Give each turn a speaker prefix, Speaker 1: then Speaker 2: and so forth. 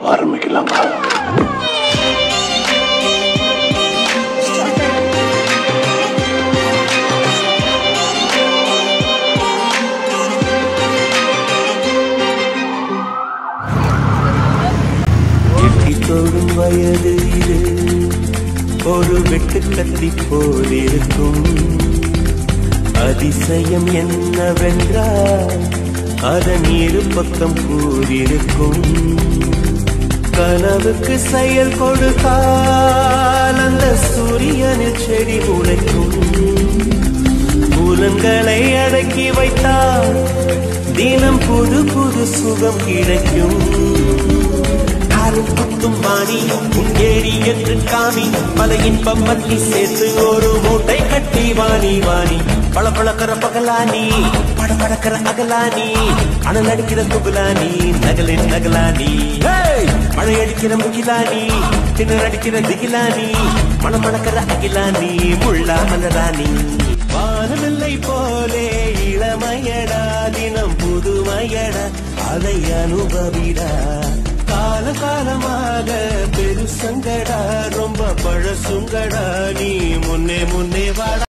Speaker 1: ஆரம்பிக்கலாங்க.
Speaker 2: தொடும் வயது இது ஒரு வெட்டு கத்தி போலிருக்கும். அதிசயம் என்னவென்றால் அதன் இரு பக்கம் கூறியிருக்கும். கனவுக்கு செயல் கொடுத்தால் அந்த சூரியனில் செடி உழைக்கும். புலன்களை அடக்கி வைத்தால் தினம் புது புது சுகம் கிடைக்கும். குத்தும் வாணி உங்கேரி என்று காமி பல இன்பம் மல்லி சேர்த்து ஒரு மூட்டை கட்டி வாணி வாணி பல பழக்கிற பகலானி படபடக்கிற அகலானி அனல் அடிக்கிற துகுலானி நகலின் நகலானி மழை அடிக்கிற முகிலானி திணற அடிக்கிற திகிலானி மனம் மணக்கிற அகிலானி முள்ளா மலராணி. வானமில்லை போலே இளமையடா தினம் புதுமையடா அதை அனுபவிடா. கால காலமாக பெருசங்கடா ரொம்ப